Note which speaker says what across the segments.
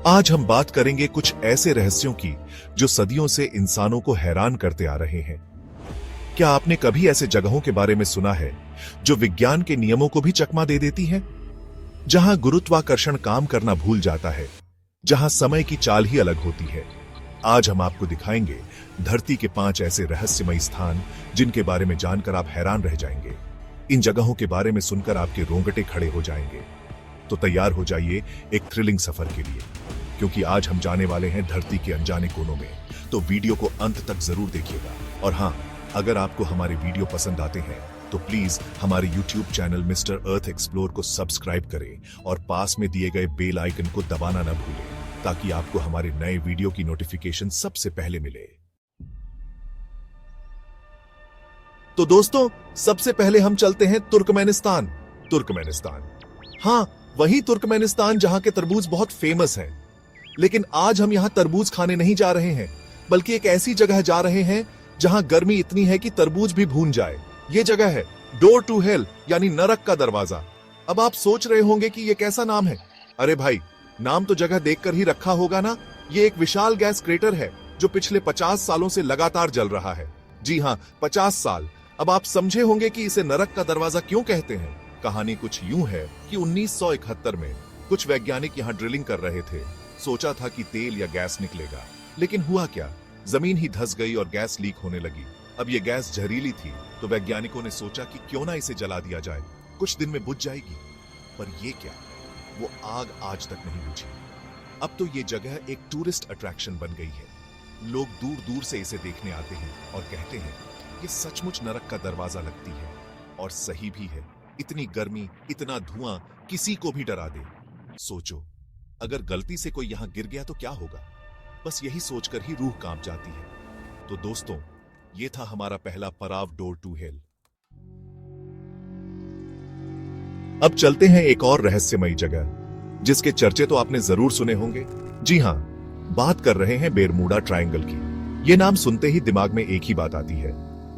Speaker 1: आज हम बात करेंगे कुछ ऐसे रहस्यों की जो सदियों से इंसानों को हैरान करते आ रहे हैं। क्या आपने कभी ऐसे जगहों के बारे में सुना है जो विज्ञान के नियमों को भी चकमा दे देती हैं? जहां गुरुत्वाकर्षण काम करना भूल जाता है, जहां समय की चाल ही अलग होती है। आज हम आपको दिखाएंगे धरती के 5 ऐसे रहस्यमयी स्थान जिनके बारे में जानकर आप हैरान रह जाएंगे। इन जगहों के बारे में सुनकर आपके रोंगटे खड़े हो जाएंगे। तो तैयार हो जाइए एक थ्रिलिंग सफर के लिए, क्योंकि आज हम जाने वाले हैं धरती के अनजाने कोनों में। तो वीडियो को अंत तक जरूर देखिएगा। और हां, अगर आपको हमारे वीडियो पसंद आते हैं तो प्लीज हमारे YouTube चैनल मिस्टर अर्थ एक्सप्लोर को सब्सक्राइब करें और पास में दिए गए बेल आइकन को दबाना न भूलें, ताकि आपको हमारे नए वीडियो की नोटिफिकेशन सबसे पहले मिले। तो दोस्तों, सबसे पहले हम चलते हैं तुर्कमेनिस्तान। हां, वही तुर्कमेनिस्तान जहां के तरबूज बहुत फेमस हैं। लेकिन आज हम यहां तरबूज खाने नहीं जा रहे हैं, बल्कि एक ऐसी जगह जा रहे हैं जहां गर्मी इतनी है कि तरबूज भी भून जाए। यह जगह है डोर टू हेल, यानी नरक का दरवाजा। अब आप सोच रहे होंगे कि यह कैसा नाम है। अरे भाई, नाम तो जगह देखकर ही रखा होगा ना। यह एक विशाल गैस क्रेटर है जो पिछले 50 सालों से लगातार जल रहा है। जी हां, 50 साल। अब आप समझे होंगे कि इसे नरक का दरवाजा क्यों कहते हैं। कहानी कुछ यूं है कि 1971 में कुछ वैज्ञानिक यहां ड्रिलिंग कर रहे थे। सोचा था कि तेल या गैस निकलेगा, लेकिन हुआ क्या, जमीन ही धंस गई और गैस लीक होने लगी। अब ये गैस जहरीली थी, तो वैज्ञानिकों ने सोचा कि क्यों ना इसे जला दिया जाए, कुछ दिन में बुझ जाएगी। पर ये क्या, वो आग आज तक नहीं बुझी। अब तो ये जगह एक टूरिस्ट अट्रैक्शन बन गई है। लोग दूर दूर से इसे देखने आते हैं और कहते हैं ये सचमुच नरक का दरवाजा लगती है। और सही भी है। इतनी गर्मी, इतना धुआं किसी को भी डरा दे। सोचो, अगर गलती से कोई यहां गिर गया तो क्या होगा। बस यही सोचकर ही रूह कांप जाती है। तो दोस्तों, ये था हमारा पहला पड़ाव, डोर टू हेल। अब चलते हैं एक और रहस्यमयी जगह जिसके चर्चे तो आपने जरूर सुने होंगे। जी हां, बात कर रहे हैं बेरमुडा ट्रायंगल की। यह नाम सुनते ही दिमाग में एक ही बात आती है,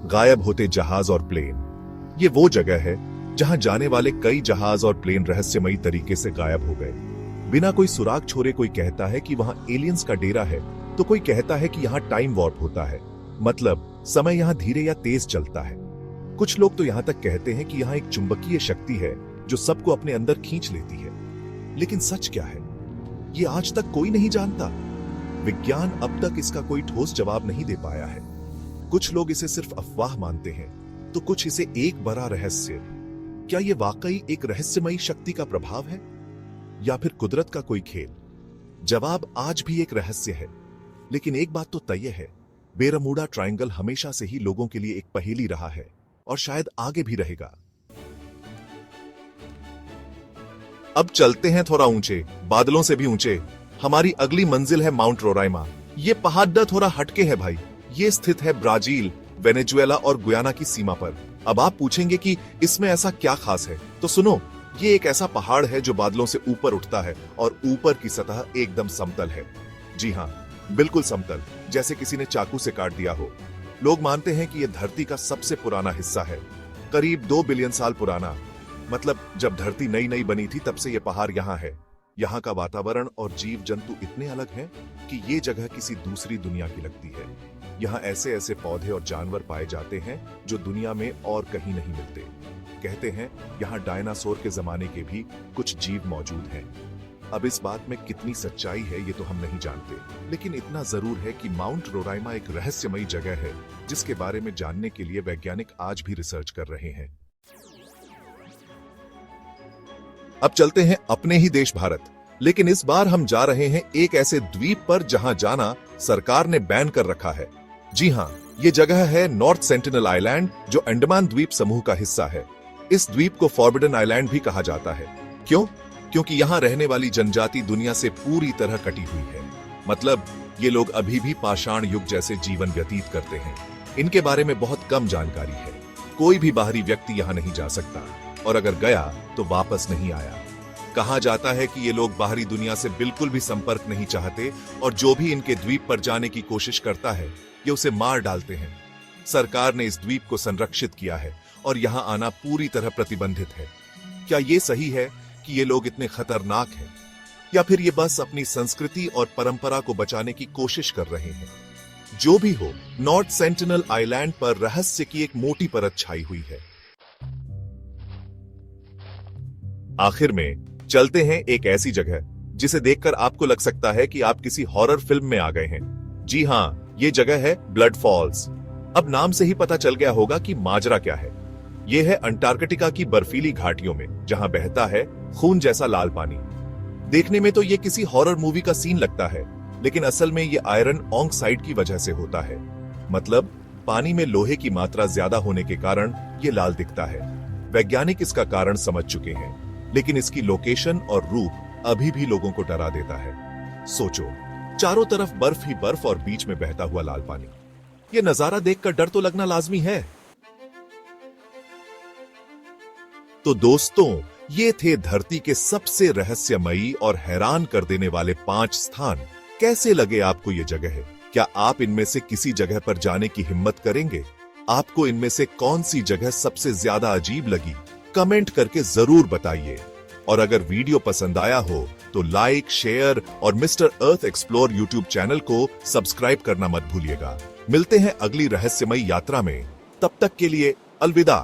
Speaker 1: गायब होते जहाज और प्लेन। ये वो जगह है जहां जाने वाले कई जहाज और प्लेन रहस्यमयी तरीके से गायब हो गए, बिना कोई सुराग छोड़े। कोई कहता है कि वहां एलियंस का डेरा है, तो कोई कहता है कि यहां टाइम वॉर्प होता है, मतलब समय यहां धीरे या तेज चलता है। कुछ लोग तो यहां तक कहते हैं कि यहां एक चुंबकीय शक्ति है जो सबको अपने अंदर खींच लेती है। लेकिन सच क्या है, ये आज तक कोई नहीं जानता। विज्ञान अब तक इसका कोई ठोस जवाब नहीं दे पाया है। कुछ लोग इसे सिर्फ अफवाह मानते हैं, तो कुछ इसे एक बड़ा रहस्य। क्या यह वाकई एक रहस्यमयी शक्ति का प्रभाव है, या फिर कुदरत का कोई खेल? जवाब आज भी एक रहस्य है। लेकिन एक बात तो तय है, बेरमुडा ट्रायंगल हमेशा से ही लोगों के लिए एक पहेली रहा है, और शायद आगे भी रहेगा। अब चलते हैं थोड़ा ऊंचे, बादलों से भी ऊंचे। हमारी अगली मंजिल है माउंट रोराइमा। ये पहाड़ थोड़ा हटके है भाई। ये स्थित है ब्राजील, वेनेजुएला और गुयाना की सीमा पर। अब आप पूछेंगे कि इसमें ऐसा क्या खास है, तो सुनो। ये एक ऐसा पहाड़ है जो बादलों से ऊपर उठता है और ऊपर की सतह एकदम समतल है। जी हां, बिल्कुल समतल, जैसे किसी ने चाकू से काट दिया हो। लोग मानते हैं कि यह धरती का सबसे पुराना हिस्सा है, करीब 2 बिलियन साल पुराना। मतलब जब धरती नई नई बनी थी तब से यह पहाड़ यहां है। यहाँ का वातावरण और जीव जंतु इतने अलग हैं कि ये जगह किसी दूसरी दुनिया की लगती है। यहाँ ऐसे ऐसे पौधे और जानवर पाए जाते हैं जो दुनिया में और कहीं नहीं मिलते। कहते हैं यहाँ डायनासोर के जमाने के भी कुछ जीव मौजूद हैं। अब इस बात में कितनी सच्चाई है ये तो हम नहीं जानते, लेकिन इतना जरूर है कि माउंट रोराइमा एक रहस्यमयी जगह है जिसके बारे में जानने के लिए वैज्ञानिक आज भी रिसर्च कर रहे हैं। अब चलते हैं अपने ही देश भारत, लेकिन इस बार हम जा रहे हैं एक ऐसे द्वीप पर जहां जाना सरकार ने बैन कर रखा है। जी हां, ये जगह है नॉर्थ सेंटिनल आइलैंड, जो अंडमान द्वीप समूह का हिस्सा है। इस द्वीप को फॉरबिडन आइलैंड भी कहा जाता है। क्यों? क्योंकि यहां रहने वाली जनजाति दुनिया से पूरी तरह कटी हुई है। मतलब ये लोग अभी भी पाषाण युग जैसे जीवन व्यतीत करते हैं। इनके बारे में बहुत कम जानकारी है। कोई भी बाहरी व्यक्ति यहां नहीं जा सकता, और अगर गया तो वापस नहीं आया। कहा जाता है कि ये लोग बाहरी दुनिया से बिल्कुल भी संपर्क नहीं चाहते, और जो भी इनके द्वीप पर जाने की कोशिश करता है ये उसे मार डालते हैं। सरकार ने इस द्वीप को संरक्षित किया है और यहां आना पूरी तरह प्रतिबंधित है। क्या ये सही है कि ये लोग इतने खतरनाक हैं? या फिर ये बस अपनी संस्कृति और परंपरा को बचाने की कोशिश कर रहे हैं? जो भी हो, नॉर्थ सेंटिनल आइलैंड पर रहस्य की एक मोटी परत छाई हुई है। आखिर में चलते हैं एक ऐसी जगह जिसे देखकर आपको लग सकता है कि आप किसी हॉरर फिल्म में आ गए हैं। जी हां, ये जगह है ब्लड फॉल्स। अब नाम से ही पता चल गया होगा कि माजरा क्या है। यह है अंटार्कटिका की बर्फीली घाटियों में, जहां बहता है खून जैसा लाल पानी। देखने में तो ये किसी हॉरर मूवी का सीन लगता है, लेकिन असल में ये आयरन ऑक्साइड की वजह से होता है। मतलब पानी में लोहे की मात्रा ज्यादा होने के कारण ये लाल दिखता है। वैज्ञानिक इसका कारण समझ चुके हैं, लेकिन इसकी लोकेशन और रूप अभी भी लोगों को डरा देता है। सोचो, चारों तरफ बर्फ ही बर्फ और बीच में बहता हुआ लाल पानी। ये नजारा देखकर डर तो लगना लाजमी है। तो दोस्तों, ये थे धरती के सबसे रहस्यमयी और हैरान कर देने वाले 5 स्थान। कैसे लगे आपको ये जगह? क्या आप इनमें से किसी जगह पर जाने की हिम्मत करेंगे? आपको इनमें से कौन सी जगह सबसे ज्यादा अजीब लगी? कमेंट करके जरूर बताइए। और अगर वीडियो पसंद आया हो तो लाइक, शेयर और मिस्टर अर्थ एक्सप्लोर यूट्यूब चैनल को सब्सक्राइब करना मत भूलिएगा। मिलते हैं अगली रहस्यमयी यात्रा में। तब तक के लिए अलविदा।